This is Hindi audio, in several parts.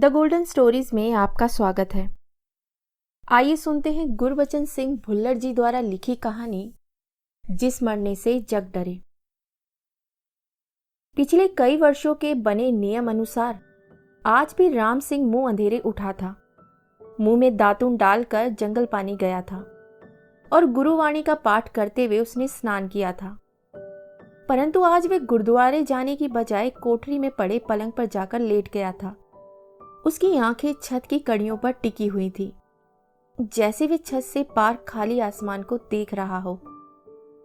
द गोल्डन स्टोरीज में आपका स्वागत है। आइए सुनते हैं गुरबचन सिंह भुल्लर जी द्वारा लिखी कहानी जिस मरने से जग डरे। पिछले कई वर्षों के बने नियम अनुसार आज भी राम सिंह मुंह अंधेरे उठा था। मुंह में दातून डालकर जंगल पानी गया था और गुरुवाणी का पाठ करते हुए उसने स्नान किया था। परंतु आज वे गुरुद्वारे जाने की बजाय कोठरी में पड़े पलंग पर जाकर लेट गया था। उसकी आंखें छत की कड़ियों पर टिकी हुई थी, जैसे वे छत से पार खाली आसमान को देख रहा हो।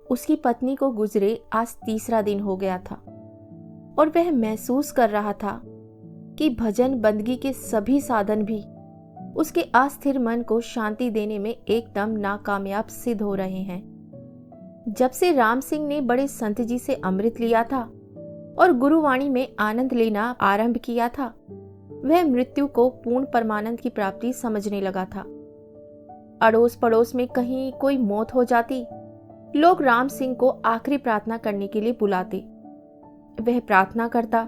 उसकी पत्नी को गुजरे आज तीसरा दिन हो गया था और वह महसूस कर रहा था कि भजन बंदगी के सभी साधन भी उसके अस्थिर मन को शांति देने में एकदम नाकामयाब सिद्ध हो रहे हैं। जब से राम सिंह ने बड़े संत जी से अमृत लिया था और गुरुवाणी में आनंद लेना आरंभ किया था, वह मृत्यु को पूर्ण परमानंद की प्राप्ति समझने लगा था। अड़ोस पड़ोस में कहीं कोई मौत हो जाती, लोग राम सिंह को आखिरी प्रार्थना करने के लिए बुलाते। वह प्रार्थना करता,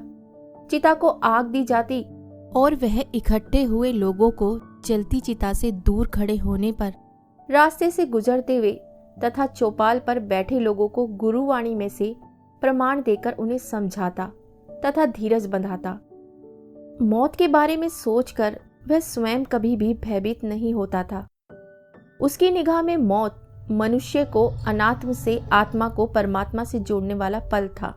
चिता को आग दी जाती और वह इकट्ठे हुए लोगों को जलती चिता से दूर खड़े होने पर रास्ते से गुजरते हुए तथा चौपाल पर बैठे लोगों को गुरुवाणी में से प्रमाण देकर उन्हें समझाता तथा धीरज बंधाता। मौत के बारे में सोचकर वह स्वयं कभी भी भयभीत नहीं होता था। उसकी निगाह में मौत मनुष्य को अनात्म से आत्मा को परमात्मा से जोड़ने वाला पल था।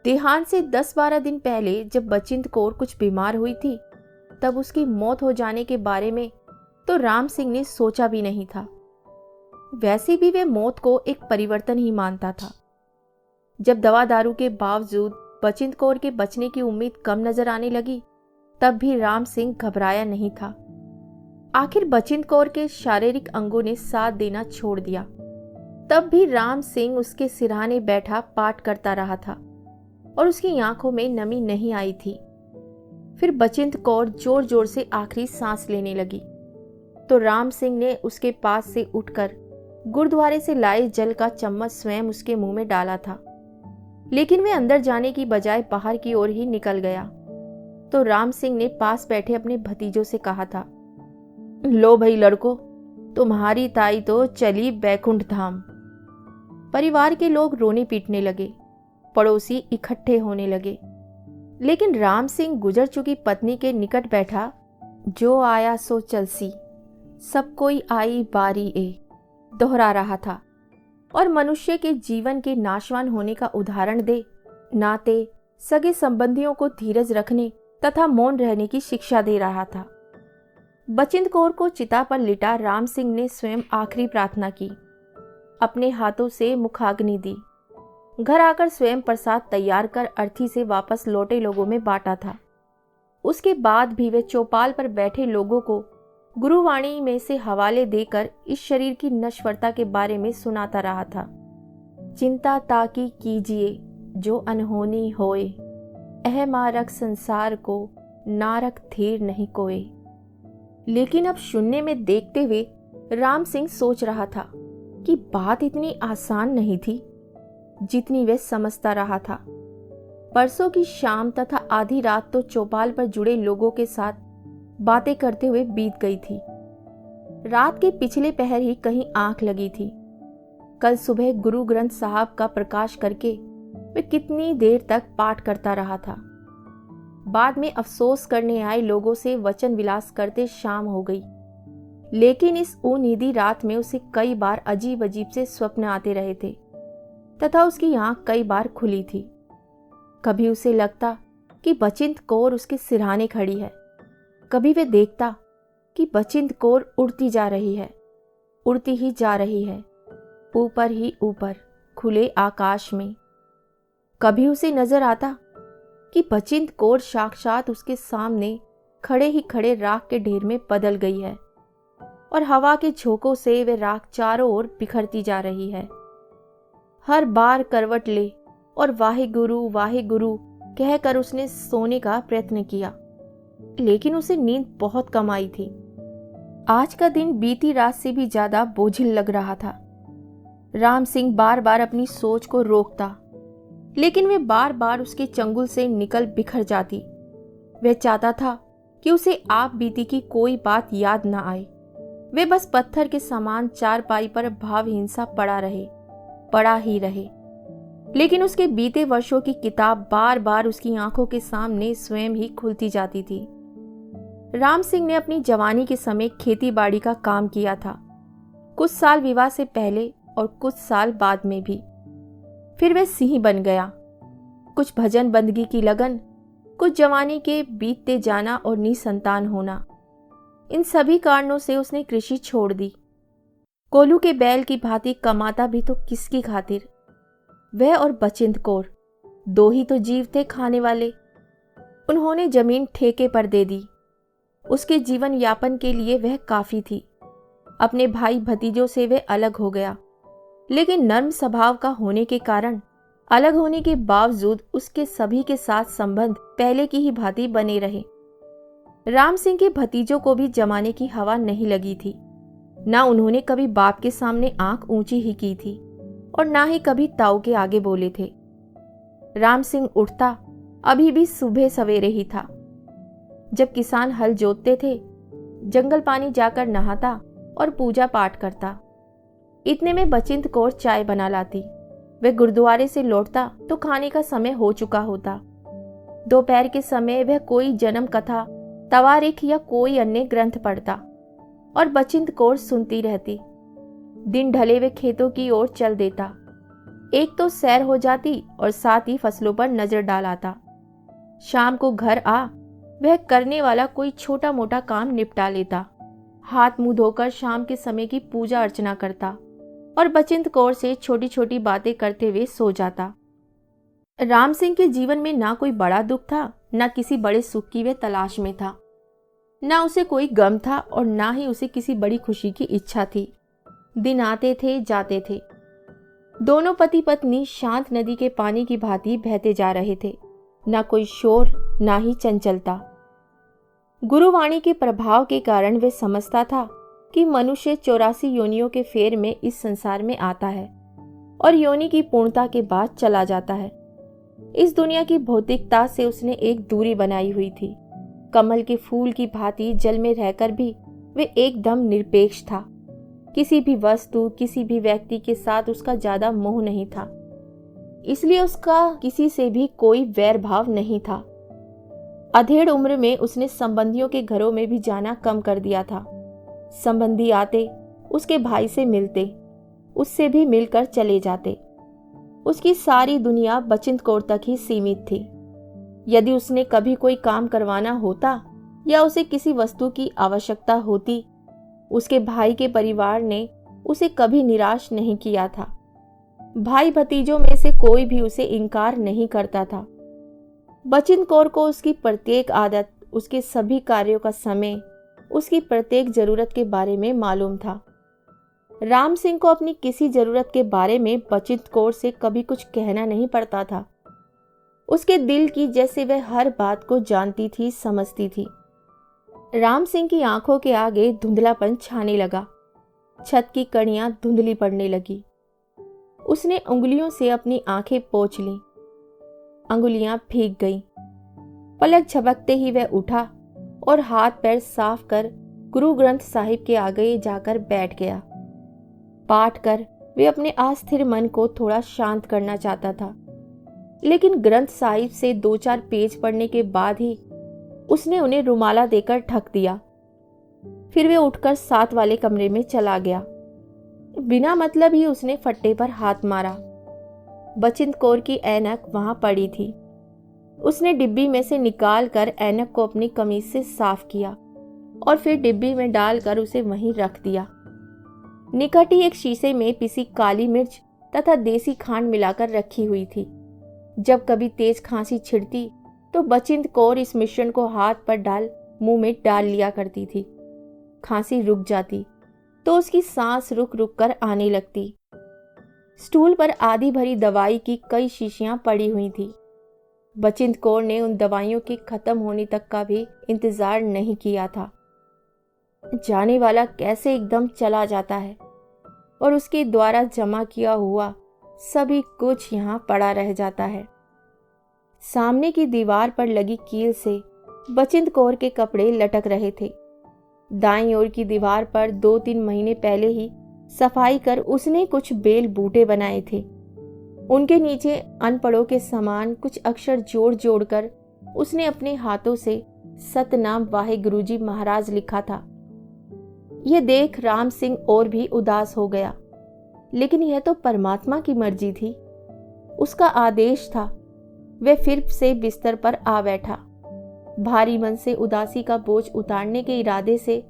देहांत से 10-12 दिन पहले जब बचिंत कौर कुछ बीमार हुई थी, तब उसकी मौत हो जाने के बारे में तो राम सिंह ने सोचा भी नहीं था। वैसे भी वह मौत को एक परिवर्तन ही मानता था। जब दवा दारू के बावजूद बचिंत कौर के बचने की उम्मीद कम नजर आने लगी, तब भी राम सिंह घबराया नहीं था। आखिर बचिंत कौर के शारीरिक अंगों ने साथ देना छोड़ दिया, तब भी राम सिंह उसके सिरहाने बैठा पाठ करता रहा था और उसकी आंखों में नमी नहीं आई थी। फिर बचिंत कौर जोर जोर से आखिरी सांस लेने लगी तो राम सिंह ने उसके पास से उठकर गुरुद्वारे से लाए जल का चम्मच स्वयं उसके मुंह में डाला था। लेकिन वह अंदर जाने की बजाय बाहर की ओर ही निकल गया तो राम सिंह ने पास बैठे अपने भतीजों से कहा था, लो भाई लड़को, तुम्हारी ताई तो चली बैकुंठ धाम। परिवार के लोग रोने पीटने लगे, पड़ोसी इकट्ठे होने लगे, लेकिन राम सिंह गुजर चुकी पत्नी के निकट बैठा, जो आया सो चलसी, सब कोई आई बारी ए, दोहरा रहा था और मनुष्य के जीवन के नाशवान होने का उदाहरण दे नाते सगे संबंधियों को धीरज रखने तथा मौन रहने की शिक्षा दे रहा था। बचिंत कौर को चिता पर लिटा राम सिंह ने स्वयं आखिरी प्रार्थना की, अपने हाथों से मुखाग्नि दी। घर आकर स्वयं प्रसाद तैयार कर अर्थी से वापस लौटे लोगों में बांटा था। उसके बाद भी वे चौपाल पर बैठे लोगों को गुरुवाणी में से हवाले देकर इस शरीर की नश्वरता के बारे में सुनाता रहा था। चिंता ताकि कीजिए जो अनहोनी होए, अहमारक संसार को नारक धीर नहीं कोए। लेकिन अब शून्य में देखते हुए राम सिंह सोच रहा था कि बात इतनी आसान नहीं थी जितनी वे समझता रहा था। परसों की शाम तथा आधी रात तो चौपाल पर जुड़े लोगों के साथ बातें करते हुए बीत गई थी। रात के पिछले पहर ही कहीं आंख लगी थी। कल सुबह गुरु ग्रंथ साहब का प्रकाश करके वे कितनी देर तक पाठ करता रहा था। बाद में अफसोस करने आए लोगों से वचन विलास करते शाम हो गई, लेकिन इस उनीदी रात में उसे कई बार अजीब अजीब से स्वप्न आते रहे थे तथा उसकी आंख कई बार खुली थी। कभी उसे लगता कि बचिंत कौर उसके सिरहाने खड़ी है, कभी वे देखता कि बचिंत कौर उड़ती जा रही है, उड़ती ही जा रही है, ऊपर ही ऊपर खुले आकाश में। कभी उसे नजर आता कि बचिंत कौर साक्षात उसके सामने खड़े ही खड़े राख के ढेर में बदल गई है और हवा के झोंकों से वे राख चारों ओर बिखरती जा रही है। हर बार करवट ले और वाहे गुरु कहकर उसने सोने का प्रयत्न किया, लेकिन उसे नींद बहुत कम आई थी। आज का दिन बीती रात से भी ज्यादा बोझिल लग रहा था। राम सिंह बार बार अपनी सोच को रोकता, लेकिन वे बार बार उसके चंगुल से निकल बिखर जाती। वह चाहता था कि उसे आप बीती की कोई बात याद न आए। वे बस पत्थर के समान चारपाई पर भावहीन सा पड़ा ही रहे। लेकिन उसके बीते वर्षों की किताब बार बार उसकी आंखों के सामने स्वयं ही खुलती जाती थी। राम सिंह ने अपनी जवानी के समय खेती बाड़ी का काम किया था, कुछ साल विवाह से पहले और कुछ साल बाद में भी। फिर वह सिंह बन गया। कुछ भजन बंदगी की लगन, कुछ जवानी के बीतते जाना और निसंतान होना, इन सभी कारणों से उसने कृषि छोड़ दी। कोल्हू के बैल की भांति कमाता भी तो किसकी खातिर? वह और बचिंद कौर, दो ही तो जीव थे खाने वाले। उन्होंने जमीन ठेके पर दे दी। उसके जीवन यापन के लिए वह काफी थी। अपने भाई भतीजों से वह अलग हो गया, लेकिन नर्म स्वभाव का होने के कारण अलग होने के बावजूद उसके सभी के साथ संबंध पहले की ही भांति बने रहे। राम सिंह के भतीजों को भी जमाने की हवा नहीं लगी थी। ना उन्होंने कभी बाप के सामने आंख ऊंची ही की थी और ना ही कभी ताऊ के आगे बोले थे। राम सिंह उठता अभी भी सुबह सवेरे ही था। जब किसान हल जोतते थे, जंगल पानी जाकर नहाता और पूजा पाठ करता। इतने में बचिंद कौर चाय बना लाती। वह गुरुद्वारे से लौटता तो खाने का समय हो चुका होता। दोपहर के समय वह कोई जन्म कथा, तवारीख या कोई अन्य ग्रंथ पढ़ता और बचिंद कौर सुनती रहती। दिन ढले वे खेतों की ओर चल देता। एक तो सैर हो जाती और साथ ही फसलों पर नजर डाल आता। शाम को घर आ वह करने वाला कोई छोटा मोटा काम निपटा लेता। हाथ मुंह धोकर शाम के समय की पूजा अर्चना करता और बचिंद कौर से छोटी छोटी बातें करते हुए सो जाता। राम सिंह के जीवन में ना कोई बड़ा दुख था, ना किसी बड़े सुख की वह तलाश में था। ना उसे कोई गम था और ना ही उसे किसी बड़ी खुशी की इच्छा थी। दिन आते थे जाते थे। दोनों पति पत्नी शांत नदी के पानी की भांति बहते जा रहे थे। ना कोई शोर, ना ही चंचलता। गुरुवाणी के प्रभाव के कारण वे समझता था कि मनुष्य 84 योनियों के फेर में इस संसार में आता है और योनि की पूर्णता के बाद चला जाता है। इस दुनिया की भौतिकता से उसने एक दूरी बनाई हुई थी। कमल के फूल की भांति जल में रहकर भी वे एकदम निरपेक्ष था। किसी भी वस्तु, किसी भी व्यक्ति के साथ उसका ज्यादा मोह नहीं था, इसलिए उसका किसी से भी कोई वैर भाव नहीं था। अधेड़ उम्र में उसने संबंधियों के घरों में भी जाना कम कर दिया था। संबंधी आते, उसके भाई से मिलते, उससे भी मिलकर चले जाते। उसकी सारी दुनिया बचिंद कौर तक ही सीमित थी। यदि उसने कभी कोई काम करवाना होता या उसे किसी वस्तु की आवश्यकता होती, उसके भाई के परिवार ने उसे कभी निराश नहीं किया था। भाई भतीजों में से कोई भी उसे इनकार नहीं करता था। बचिंद कौर को उसकी प्रत्येक आदत, उसके सभी कार्यों का समय, उसकी प्रत्येक जरूरत के बारे में मालूम था। राम सिंह को अपनी किसी जरूरत के बारे में बचिंद कौर से कभी कुछ कहना नहीं पड़ता था। उसके दिल की जैसे वह हर बात को जानती थी, समझती थी। राम सिंह की आंखों के आगे धुंधलापन छाने लगा। छत की कड़ियां धुंधली पड़ने लगी। उसने उंगलियों से अपनी आंखें पोंछ लीं। अंगुलियां भीग गईं। पलक झपकते ही वह उठा और हाथ पैर साफ कर गुरु ग्रंथ साहिब के आगे जाकर बैठ गया। पाठ कर वे अपने अस्थिर मन को थोड़ा शांत करना चाहता था, लेकिन ग्रंथ साहिब से 2-4 पेज पढ़ने के बाद ही उसने उन्हें रुमाला देकर ढक दिया। फिर वे उठकर साथ वाले कमरे में चला गया। बिना मतलब ही उसने फट्टे पर हाथ मारा। बचिंद कौर की ऐनक वहां पड़ी थी। उसने डिब्बी में से निकाल कर ऐनक को अपनी कमीज से साफ किया और फिर डिब्बी में डालकर उसे वहीं रख दिया। निकट ही एक शीशे में पिसी काली मिर्च तथा देसी खांड मिलाकर रखी हुई थी। जब कभी तेज खांसी छिड़ती तो बचिंद कौर इस मिश्रण को हाथ पर डाल मुंह में डाल लिया करती थी। खांसी रुक जाती तो उसकी सांस रुक रुक कर आने लगती। स्टूल पर आधी भरी दवाई की कई शीशियां पड़ी हुई थी। बचिंद कौर ने उन दवाइयों के खत्म होने तक का भी इंतजार नहीं किया था। जाने वाला कैसे एकदम चला जाता है और उसके द्वारा जमा किया हुआ सभी कुछ यहाँ पड़ा रह जाता है। सामने की दीवार पर लगी कील से बचिंद कौर के कपड़े लटक रहे थे। दाईं ओर की दीवार पर 2-3 महीने पहले ही सफाई कर उसने कुछ बेल बूटे बनाए थे। उनके नीचे अनपढ़ों के समान कुछ अक्षर जोड़ जोड़ कर उसने अपने हाथों से सतनाम वाहेगुरु जी महाराज लिखा था। यह देख राम सिंह और भी उदास हो गया, लेकिन यह तो परमात्मा की मर्जी थी, उसका आदेश था। वह फिर से बिस्तर पर आ बैठा। भारी मन से उदासी का बोझ उतारने के इरादे से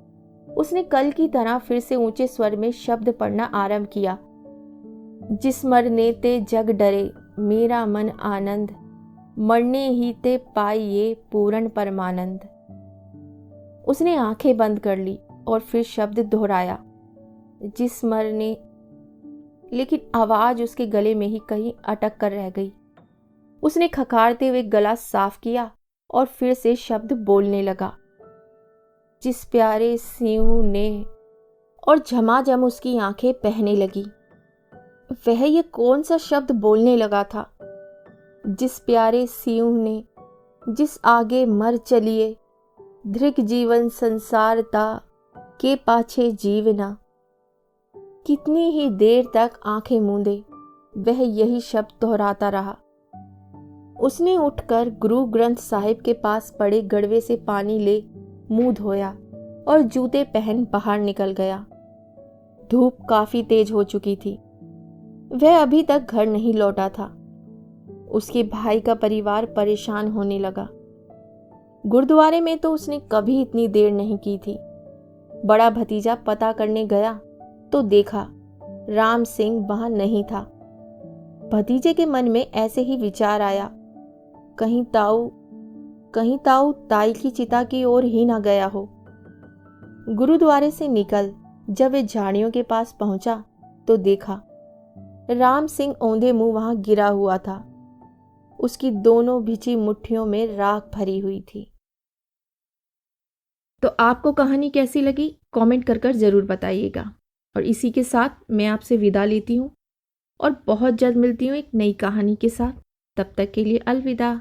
उसने कल की तरह फिर से ऊंचे स्वर में शब्द पढ़ना आरंभ किया। जिस मरने ते जग डरे मेरा मन आनंद, मरने ही ते पाइये पूर्ण परमानंद। उसने आंखें बंद कर ली और फिर शब्द दोहराया, जिस मरने, लेकिन आवाज उसके गले में ही कहीं अटक कर रह गई। उसने खखारते हुए गला साफ किया और फिर से शब्द बोलने लगा। जिस प्यारे सिंह ने, और झमाझम उसकी आंखें बहने लगी। वह ये कौन सा शब्द बोलने लगा था? जिस प्यारे सिंह ने, जिस आगे मर चलिए, धृक जीवन संसारता के पाछे जीवना। कितनी ही देर तक आंखें मूंदे वह यही शब्द दोहराता रहा। उसने उठकर गुरु ग्रंथ साहिब के पास पड़े गड़वे से पानी ले मुंह धोया और जूते पहन बाहर निकल गया। धूप काफी तेज हो चुकी थी। वह अभी तक घर नहीं लौटा था। उसके भाई का परिवार परेशान होने लगा। गुरुद्वारे में तो उसने कभी इतनी देर नहीं की थी। बड़ा भतीजा पता करने गया तो देखा राम सिंह वहां नहीं था। भतीजे के मन में ऐसे ही विचार आया, कहीं ताऊ ताई की चिता की ओर ही ना गया हो। गुरुद्वारे से निकल जब वे झाड़ियों के पास पहुंचा तो देखा राम सिंह औंधे मुंह वहां गिरा हुआ था। उसकी दोनों भिजी मुट्ठियों में राख भरी हुई थी। तो आपको कहानी कैसी लगी कमेंट कर जरूर बताइएगा। और इसी के साथ मैं आपसे विदा लेती हूँ और बहुत जल्द मिलती हूँ एक नई कहानी के साथ। तब तक के लिए अलविदा।